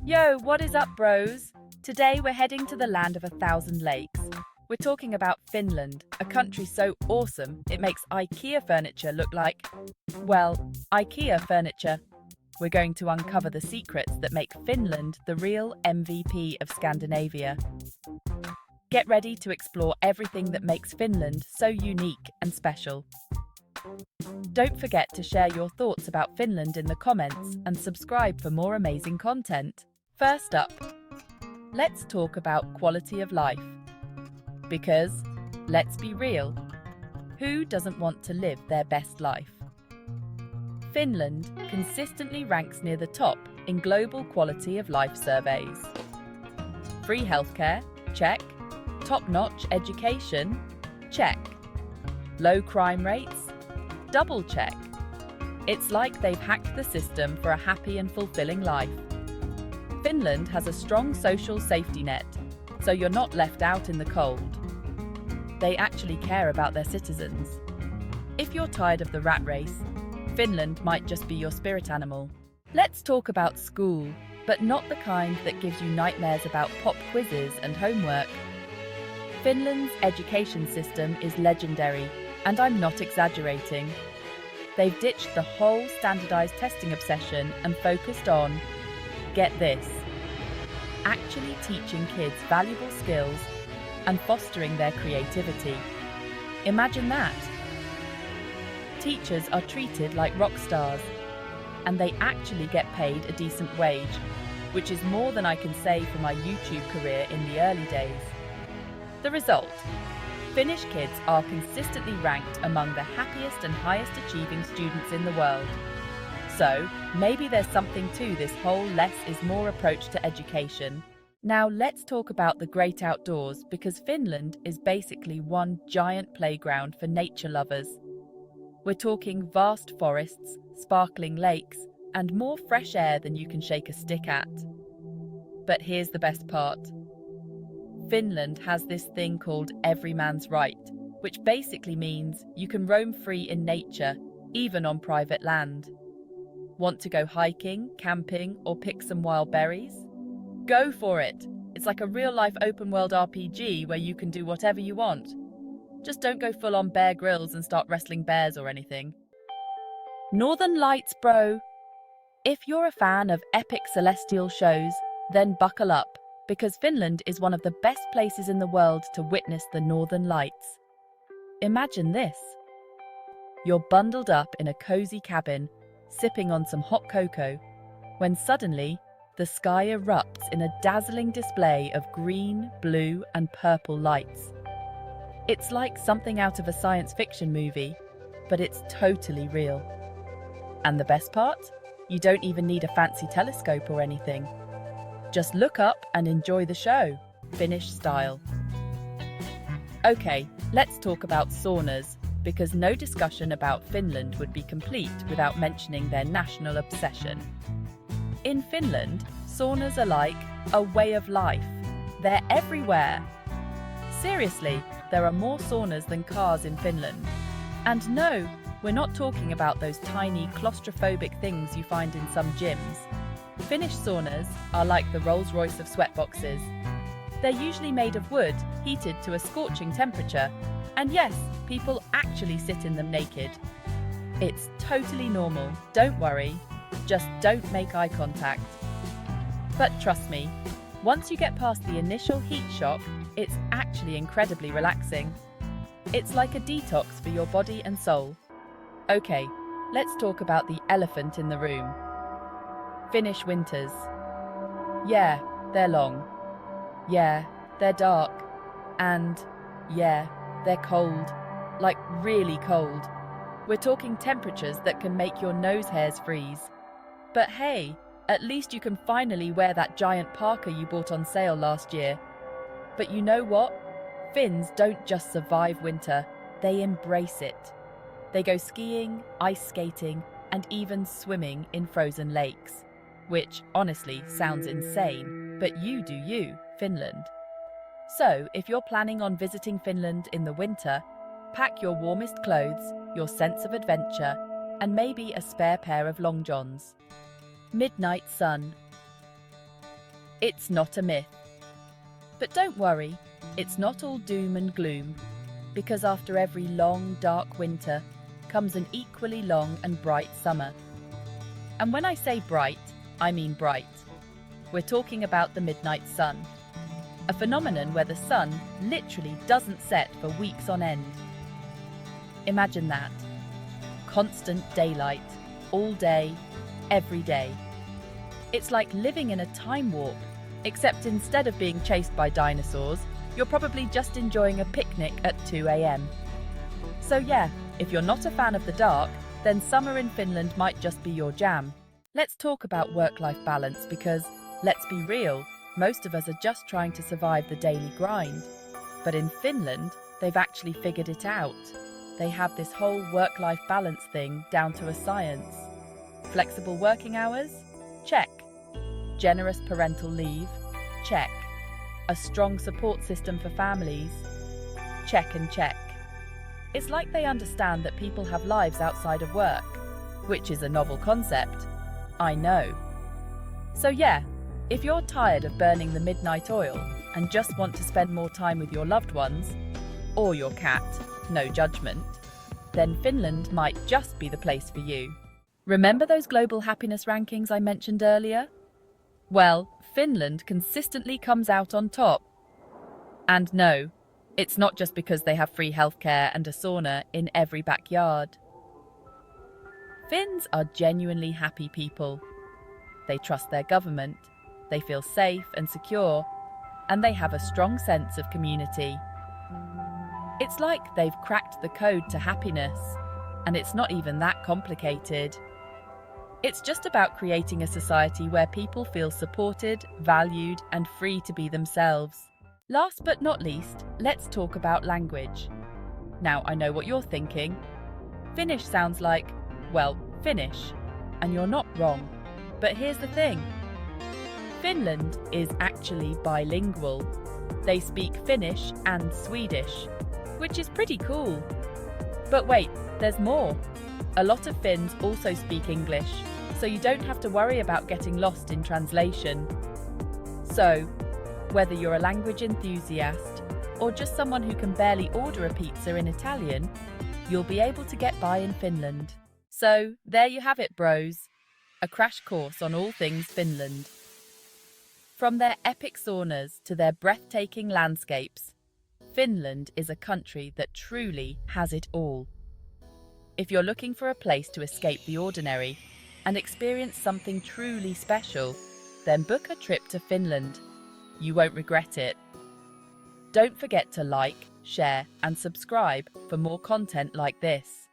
Yo, what is up, bros? Today we're heading to the land of 1,000 lakes. We're talking about Finland, a country so awesome it makes IKEA furniture look like, well, IKEA furniture. We're going to uncover the secrets that make Finland the real MVP of Scandinavia. Get ready to explore everything that makes Finland so unique and special. Don't forget to share your thoughts about Finland in the comments and subscribe for more amazing content. First up, let's talk about quality of life. Because, let's be real, who doesn't want to live their best life? Finland consistently ranks near the top in global quality of life surveys. Free healthcare? Check. Top-notch education? Check. Low crime rates? Double check. It's like they've hacked the system for a happy and fulfilling life. Finland has a strong social safety net, so you're not left out in the cold. They actually care about their citizens. If you're tired of the rat race, Finland might just be your spirit animal. Let's talk about school, but not the kind that gives you nightmares about pop quizzes and homework. Finland's education system is legendary, and I'm not exaggerating. They've ditched the whole standardized testing obsession and focused on, get this, actually teaching kids valuable skills and fostering their creativity. Imagine that. Teachers are treated like rock stars, and they actually get paid a decent wage, which is more than I can say for my YouTube career in the early days. The result? Finnish kids are consistently ranked among the happiest and highest achieving students in the world. So, maybe there's something to this whole less is more approach to education. Now let's talk about the great outdoors, because Finland is basically one giant playground for nature lovers. We're talking vast forests, sparkling lakes, and more fresh air than you can shake a stick at. But here's the best part. Finland has this thing called every man's right, which basically means you can roam free in nature, even on private land. Want to go hiking, camping, or pick some wild berries? Go for it! It's like a real-life open-world RPG where you can do whatever you want. Just don't go full-on Bear Grylls and start wrestling bears or anything. Northern Lights, bro! If you're a fan of epic celestial shows, then buckle up, because Finland is one of the best places in the world to witness the Northern Lights. Imagine this. You're bundled up in a cozy cabin, sipping on some hot cocoa, when suddenly, the sky erupts in a dazzling display of green, blue, and purple lights. It's like something out of a science fiction movie, but it's totally real. And the best part? You don't even need a fancy telescope or anything. Just look up and enjoy the show, Finnish style. Okay, let's talk about saunas, because no discussion about Finland would be complete without mentioning their national obsession. In Finland, saunas are like a way of life. They're everywhere. Seriously, there are more saunas than cars in Finland. And no, we're not talking about those tiny claustrophobic things you find in some gyms. Finnish saunas are like the Rolls-Royce of sweatboxes. They're usually made of wood, heated to a scorching temperature. And yes, people actually sit in them naked. It's totally normal, don't worry. Just don't make eye contact. But trust me, once you get past the initial heat shock, it's actually incredibly relaxing. It's like a detox for your body and soul. Okay, let's talk about the elephant in the room. Finnish winters. Yeah, they're long. Yeah, they're dark. And, yeah, they're cold. Like really cold. We're talking temperatures that can make your nose hairs freeze. But hey, at least you can finally wear that giant parka you bought on sale last year. But you know what? Finns don't just survive winter, they embrace it. They go skiing, ice skating, and even swimming in frozen lakes. Which, honestly, sounds insane, but you do you, Finland. So, if you're planning on visiting Finland in the winter, pack your warmest clothes, your sense of adventure, and maybe a spare pair of long johns. Midnight sun. It's not a myth. But don't worry, it's not all doom and gloom, because after every long, dark winter comes an equally long and bright summer. And when I say bright, I mean bright. We're talking about the midnight sun, a phenomenon where the sun literally doesn't set for weeks on end. Imagine that. Constant daylight, all day, every day. It's like living in a time warp, except instead of being chased by dinosaurs, you're probably just enjoying a picnic at 2 a.m. So yeah, if you're not a fan of the dark, then summer in Finland might just be your jam. Let's talk about work-life balance because, let's be real, most of us are just trying to survive the daily grind. But in Finland, they've actually figured it out. They have this whole work-life balance thing down to a science. Flexible working hours? Check. Generous parental leave? Check. A strong support system for families? Check and check. It's like they understand that people have lives outside of work, which is a novel concept. I know. So yeah, if you're tired of burning the midnight oil and just want to spend more time with your loved ones, or your cat, no judgment, then Finland might just be the place for you. Remember those global happiness rankings I mentioned earlier? Well, Finland consistently comes out on top. And no, it's not just because they have free healthcare and a sauna in every backyard. Finns are genuinely happy people. They trust their government, they feel safe and secure, and they have a strong sense of community. It's like they've cracked the code to happiness, and it's not even that complicated. It's just about creating a society where people feel supported, valued, and free to be themselves. Last but not least, let's talk about language. Now, I know what you're thinking. Finnish sounds like, well, Finnish, and you're not wrong. But here's the thing. Finland is actually bilingual. They speak Finnish and Swedish, which is pretty cool. But wait, there's more. A lot of Finns also speak English, so you don't have to worry about getting lost in translation. So, whether you're a language enthusiast or just someone who can barely order a pizza in Italian, you'll be able to get by in Finland. So, there you have it, bros. A crash course on all things Finland. From their epic saunas to their breathtaking landscapes, Finland is a country that truly has it all. If you're looking for a place to escape the ordinary and experience something truly special, then book a trip to Finland. You won't regret it. Don't forget to like, share, and subscribe for more content like this.